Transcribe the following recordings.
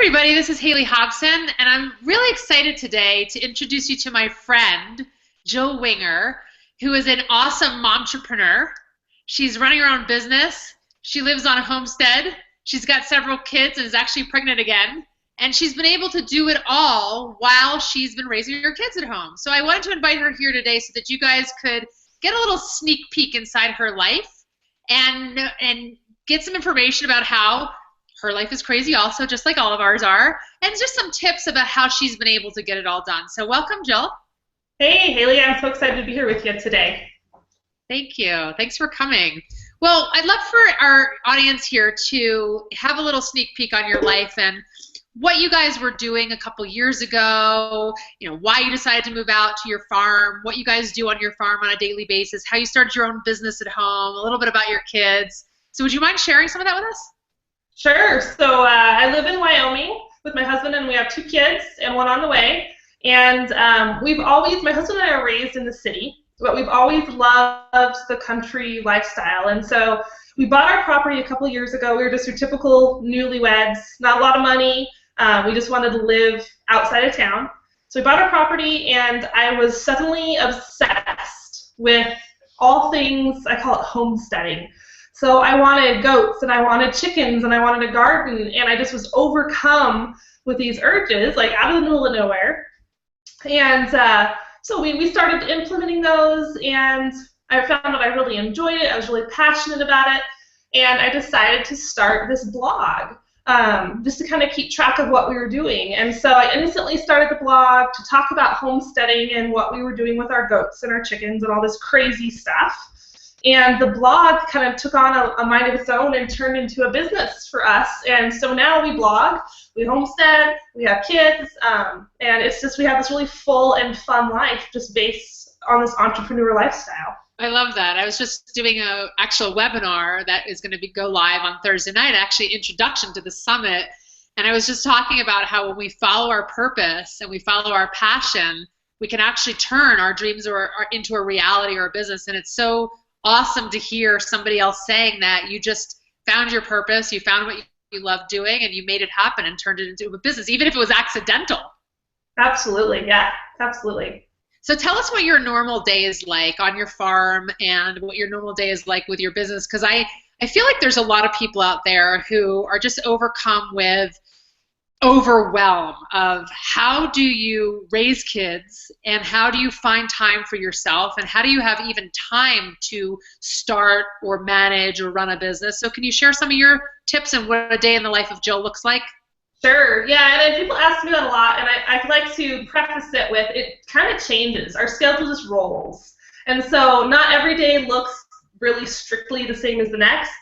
everybody, this is Haley Hobson, and I'm really excited today to introduce you to my friend, Jill Winger, who is an awesome momtrepreneur. She's running her own business. She lives on a homestead. She's got several kids and is actually pregnant again. And she's been able to do it all while she's been raising her kids at home. So I wanted to invite her here today so that you guys could get a little sneak peek inside her life and get some information about how her life is crazy also, just like all of ours are, and just some tips about how she's been able to get it all done. So welcome, Jill. Hey, Haley, I'm so excited to be here with you today. Thank you. Thanks for coming. Well, I'd love for our audience here to have a little sneak peek on your life and what you guys were doing a couple years ago, why you decided to move out to your farm, what you guys do on your farm on a daily basis, how you started your own business at home, a little bit about your kids. So would you mind sharing some of that with us? Sure. So I live in Wyoming with my husband, and we have 2 kids and one on the way. And my husband and I are raised in the city, but we've always loved the country lifestyle. And so we bought our property a couple years ago. We were just your typical newlyweds, not a lot of money. We just wanted to live outside of town. So we bought our property, and I was suddenly obsessed with all things, I call it homesteading. So I wanted goats, and I wanted chickens, and I wanted a garden, and I just was overcome with these urges, like out of the middle of nowhere. And so we started implementing those, and I found that I really enjoyed it. I was really passionate about it, and I decided to start this blog just to kind of keep track of what we were doing. And so I instantly started the blog to talk about homesteading and what we were doing with our goats and our chickens and all this crazy stuff. And the blog kind of took on a mind of its own and turned into a business for us. And so now we blog, we homestead, we have kids, and it's just we have this really full and fun life just based on this entrepreneur lifestyle. I love that. I was just doing an actual webinar that is going to go live on Thursday night, actually introduction to the summit. And I was just talking about how when we follow our purpose and we follow our passion, we can actually turn our dreams into a reality or a business. And it's so awesome to hear somebody else saying that you just found your purpose, you found what you love doing, and you made it happen and turned it into a business, even if it was accidental. Absolutely, yeah, absolutely. So tell us what your normal day is like on your farm and what your normal day is like with your business, because I feel like there's a lot of people out there who are just overcome with overwhelm of how do you raise kids and how do you find time for yourself and how do you have even time to start or manage or run a business. So can you share some of your tips and what a day in the life of Jill looks like? Sure, yeah, and people ask me that a lot, and I like to preface it with it kind of changes. Our schedule just rolls. And so not every day looks really strictly the same as the next.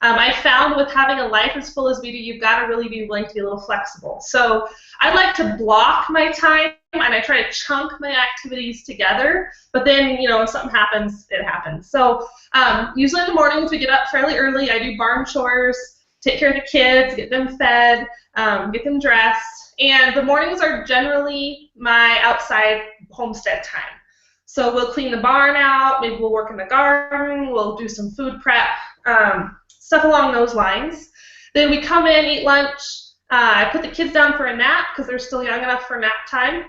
I found with having a life as full as we do, you've got to really be willing to be a little flexible. So I like to block my time, and I try to chunk my activities together. But then, if something happens, it happens. So usually in the mornings we get up fairly early. I do barn chores, take care of the kids, get them fed, get them dressed. And the mornings are generally my outside homestead time. So we'll clean the barn out, maybe we'll work in the garden, we'll do some food prep, stuff along those lines. Then we come in, eat lunch. I put the kids down for a nap because they're still young enough for nap time,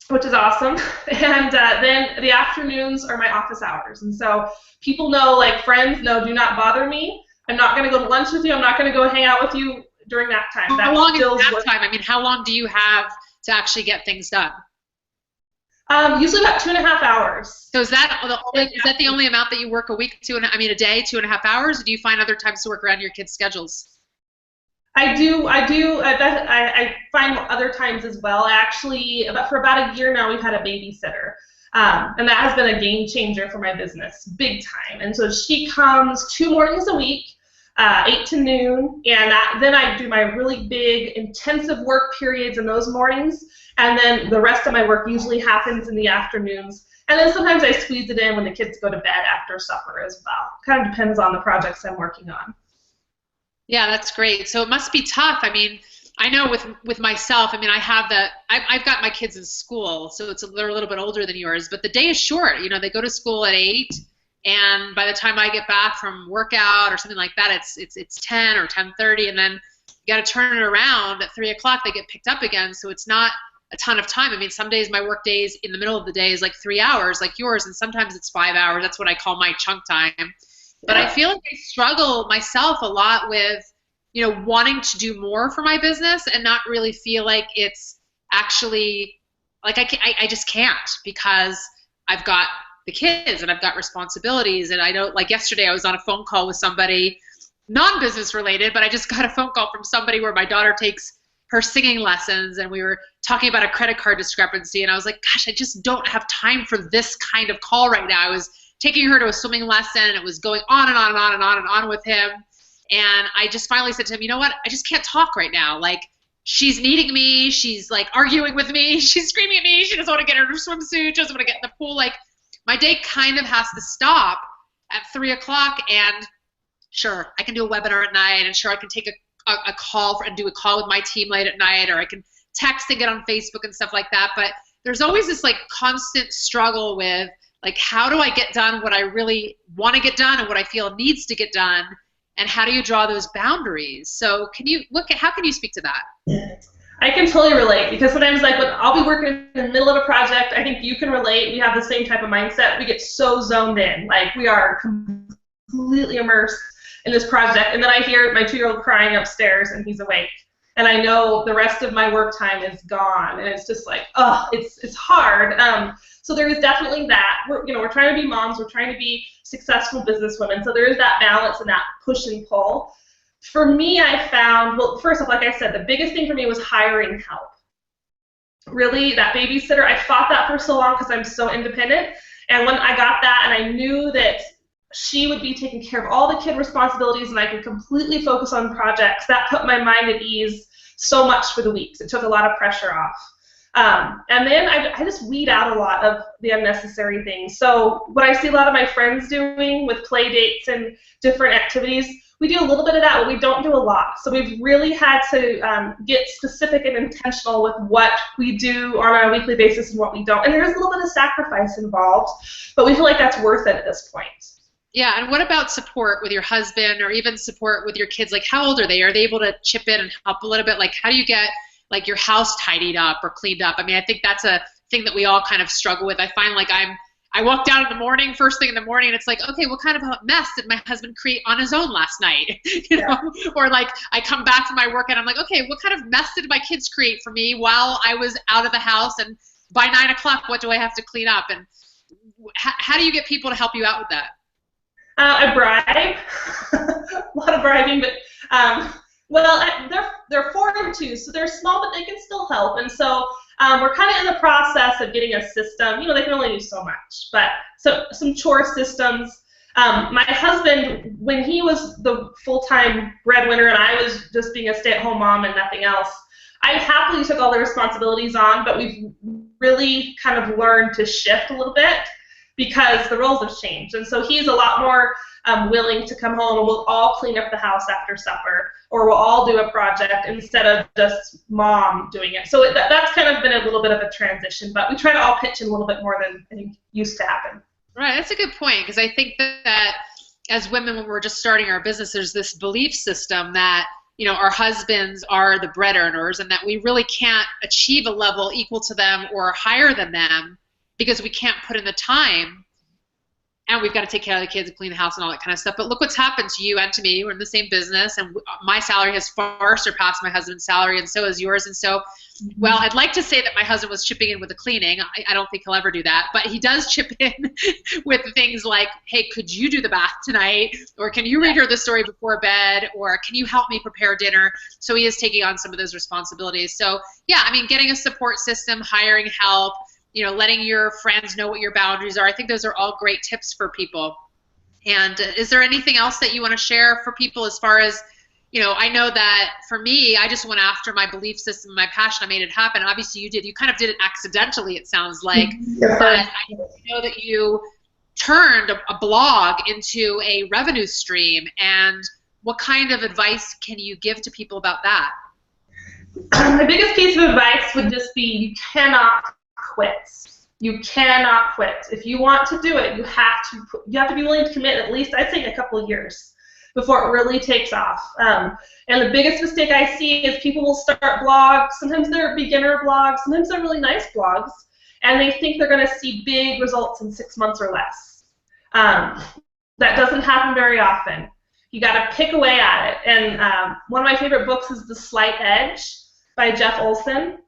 which is awesome. And then the afternoons are my office hours. And so people know, like friends know, do not bother me. I'm not going to go to lunch with you. I'm not going to go hang out with you during nap time. How long is nap time? I mean, how long do you have to actually get things done? Usually about 2.5 hours. So is that the only amount that you work a week? A day, 2.5 hours? Or do you find other times to work around your kids' schedules? I do. I find other times as well. Actually, for about a year now, we've had a babysitter. And that has been a game changer for my business, big time. And so she comes 2 mornings a week, 8 to noon, and then I do my really big, intensive work periods in those mornings, and then the rest of my work usually happens in the afternoons. And then sometimes I squeeze it in when the kids go to bed after supper as well. Kind of depends on the projects I'm working on. Yeah, that's great. So it must be tough. I mean, I know with myself, I've got my kids in school, so they're a little bit older than yours, but the day is short. They go to school at 8, And by the time I get back from workout or something like that, it's 10 or 10:30, and then you got to turn it around at 3 o'clock. They get picked up again, so it's not a ton of time. I mean, some days my work days in the middle of the day is like 3 hours, like yours, and sometimes it's 5 hours. That's what I call my chunk time. But I feel like I struggle myself a lot with, wanting to do more for my business and not really feel like it's actually like I just can't, because I've got the kids and I've got responsibilities, and I don't, like yesterday I was on a phone call with somebody, non-business related, but I just got a phone call from somebody where my daughter takes her singing lessons, and we were talking about a credit card discrepancy, and I was like, gosh, I just don't have time for this kind of call right now. I was taking her to a swimming lesson, and it was going on and on and on and on and on with him, and I just finally said to him, you know what, I just can't talk right now. Like, she's needing me, she's like arguing with me, she's screaming at me, she doesn't want to get in her swimsuit, she doesn't want to get in the pool. Like, my day kind of has to stop at 3 o'clock, and sure, I can do a webinar at night, and sure, I can take a call and do a call with my team late at night, or I can text and get on Facebook and stuff like that. But there's always this like constant struggle with, like, how do I get done what I really want to get done and what I feel needs to get done, and how do you draw those boundaries? So how can you speak to that? I can totally relate, because sometimes, like, when I'll be working in the middle of a project, I think you can relate. We have the same type of mindset. We get so zoned in, like we are completely immersed in this project, and then I hear my 2-year-old crying upstairs, and he's awake, and I know the rest of my work time is gone, and it's just like, oh, it's hard. So there is definitely that. We're trying to be moms, we're trying to be successful businesswomen, so there is that balance and that push and pull. For me, I found, well, first off, like I said, the biggest thing for me was hiring help. Really, that babysitter, I fought that for so long because I'm so independent. And when I got that and I knew that she would be taking care of all the kid responsibilities and I could completely focus on projects, that put my mind at ease so much for the weeks. It took a lot of pressure off. And then I just weed out a lot of the unnecessary things. So what I see a lot of my friends doing with play dates and different activities, we do a little bit of that, but we don't do a lot. So we've really had to get specific and intentional with what we do on a weekly basis and what we don't. And there's a little bit of sacrifice involved, but we feel like that's worth it at this point. Yeah, and what about support with your husband, or even support with your kids? Like, how old are they? Are they able to chip in and help a little bit? Like, how do you get, like, your house tidied up or cleaned up? I mean, I think that's a thing that we all kind of struggle with. I find like I walk down in the morning, first thing in the morning, and it's like, okay, what kind of a mess did my husband create on his own last night? Or like I come back from my work and I'm like, okay, what kind of mess did my kids create for me while I was out of the house? And by 9 o'clock, what do I have to clean up? And how do you get people to help you out with that? I bribe, a lot of bribing, but well, they're 4 and 2, so they're small, but they can still help. And so we're kind of in the process of getting a system. They can only do so much, but so some chore systems. My husband, when he was the full-time breadwinner and I was just being a stay-at-home mom and nothing else, I happily took all the responsibilities on, but we've really kind of learned to shift a little bit because the roles have changed. And so he's a lot more willing to come home and we'll all clean up the house after supper, or we'll all do a project instead of just mom doing it. So that's kind of been a little bit of a transition, but we try to all pitch in a little bit more than I think used to happen. Right, that's a good point, because I think that as women, when we're just starting our business, there's this belief system that our husbands are the bread earners and that we really can't achieve a level equal to them or higher than them because we can't put in the time, and we've got to take care of the kids and clean the house and all that kind of stuff. But look what's happened to you and to me. We're in the same business, and my salary has far surpassed my husband's salary, and so has yours. And so, well, I'd like to say that my husband was chipping in with the cleaning. I don't think he'll ever do that, but he does chip in with things like, hey, could you do the bath tonight? Or can you read her the story before bed? Or can you help me prepare dinner? So he is taking on some of those responsibilities. So yeah, I mean, getting a support system, hiring help, letting your friends know what your boundaries are. I think those are all great tips for people. And is there anything else that you want to share for people as far as, I know that for me, I just went after my belief system, my passion, I made it happen. Obviously you did. You kind of did it accidentally, it sounds like. Yes, but I know that you turned a blog into a revenue stream. And what kind of advice can you give to people about that? My biggest piece of advice would just be you cannot quit. You cannot quit. If you want to do it, you have to be willing to commit at least, I'd say, a couple of years before it really takes off. And the biggest mistake I see is people will start blogs. Sometimes they're beginner blogs. Sometimes they're really nice blogs. And they think they're going to see big results in 6 months or less. That doesn't happen very often. You got to pick away at it. And one of my favorite books is The Slight Edge by Jeff Olson.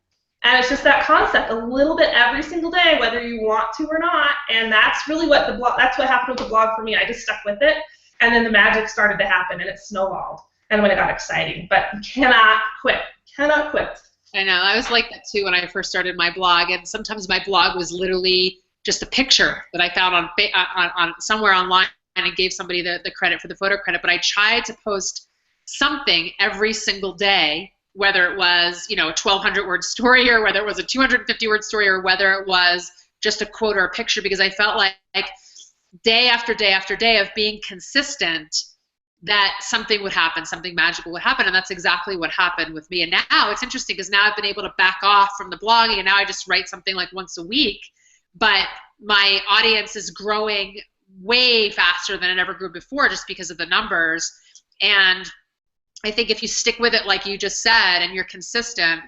And it's just that concept, a little bit every single day, whether you want to or not. And that's really what that's what happened with the blog for me. I just stuck with it. And then the magic started to happen, and it snowballed. And when it got exciting. But you cannot quit. Cannot quit. I know. I was like that too when I first started my blog. And sometimes my blog was literally just a picture that I found on somewhere online and gave somebody the credit for the photo credit. But I tried to post something every single day, whether it was, a 1,200-word story, or whether it was a 250-word story, or whether it was just a quote or a picture, because I felt like day after day after day of being consistent, that something would happen, something magical would happen, and that's exactly what happened with me. And now it's interesting because now I've been able to back off from the blogging, and now I just write something like once a week, but my audience is growing way faster than it ever grew before just because of the numbers. And I think if you stick with it like you just said and you're consistent,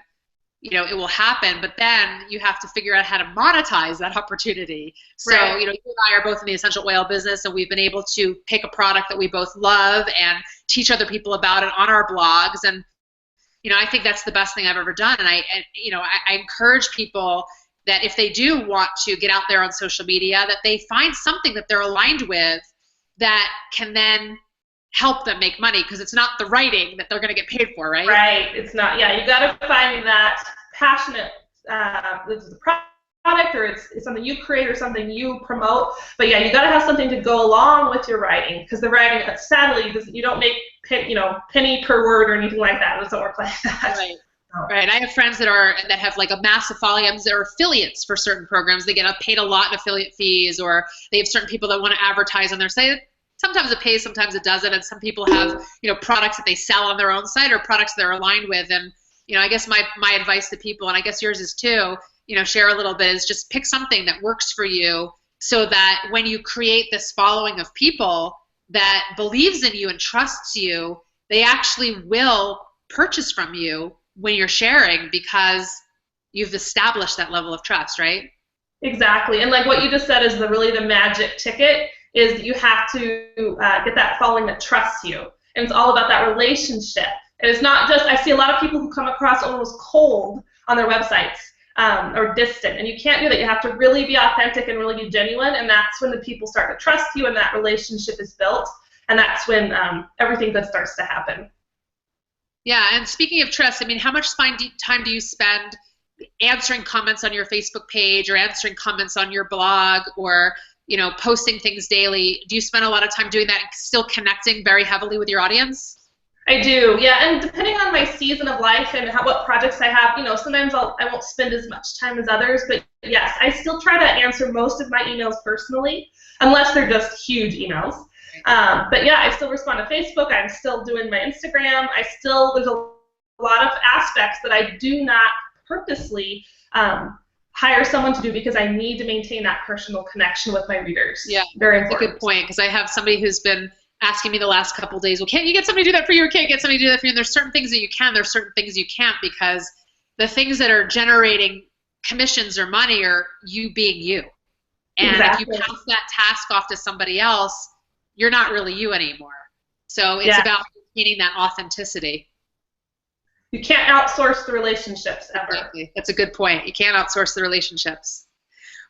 it will happen, but then you have to figure out how to monetize that opportunity. So, right. You and I are both in the essential oil business, and we've been able to pick a product that we both love and teach other people about it on our blogs. And, I think that's the best thing I've ever done. And I encourage people that if they do want to get out there on social media, that they find something that they're aligned with that can then help them make money, because it's not the writing that they're going to get paid for, right? Right. It's not. Yeah, you got to find that passionate the product, or it's something you create or something you promote. But yeah, you got to have something to go along with your writing, because the writing, sadly, you don't make penny per word or anything like that. It doesn't work like that. Right. Right. I have friends that have like a massive following. They're affiliates for certain programs. They get paid a lot in affiliate fees, or they have certain people that want to advertise on their site. Sometimes it pays, sometimes it doesn't, and some people have, products that they sell on their own site, or products they're aligned with. And, I guess my advice to people, and I guess yours is too, share a little bit, is just pick something that works for you, so that when you create this following of people that believes in you and trusts you, they actually will purchase from you when you're sharing, because you've established that level of trust, right? Exactly. And like what you just said is really the magic ticket, is you have to get that following that trusts you. And it's all about that relationship. And it's not just, I see a lot of people who come across almost cold on their websites, or distant. And you can't do that. You have to really be authentic and really be genuine. And that's when the people start to trust you, and that relationship is built. And that's when everything good starts to happen. Yeah, and speaking of trust, how much time do you spend answering comments on your Facebook page, or answering comments on your blog, or posting things daily? Do you spend a lot of time doing that and still connecting very heavily with your audience? I do, yeah, and depending on my season of life and what projects I have, sometimes I won't spend as much time as others, but yes, I still try to answer most of my emails personally, unless they're just huge emails. But yeah, I still respond to Facebook. I'm still doing my Instagram. There's a lot of aspects that I do not purposely hire someone to do, because I need to maintain that personal connection with my readers. Yeah, very important. That's a good point, because I have somebody who's been asking me the last couple of days, well, can't you get somebody to do that for you, or can't you get somebody to do that for you? And there's certain things that you can, there's certain things you can't, because the things that are generating commissions or money are you being you. And exactly. If you pass that task off to somebody else, you're not really you anymore. So it's about maintaining that authenticity. You can't outsource the relationships ever. Exactly. That's a good point. You can't outsource the relationships.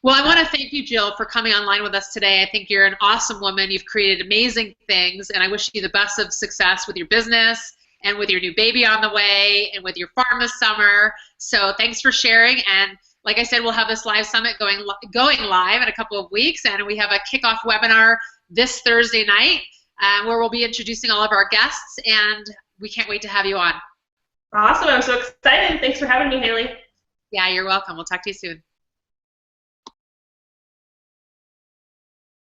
Well, I want to thank you, Jill, for coming online with us today. I think you're an awesome woman. You've created amazing things, and I wish you the best of success with your business and with your new baby on the way and with your farm this summer. So thanks for sharing. And like I said, we'll have this live summit going live in a couple of weeks, and we have a kickoff webinar this Thursday night where we'll be introducing all of our guests, and we can't wait to have you on. Awesome. I'm so excited. Thanks for having me, Haley. Yeah, you're welcome. We'll talk to you soon.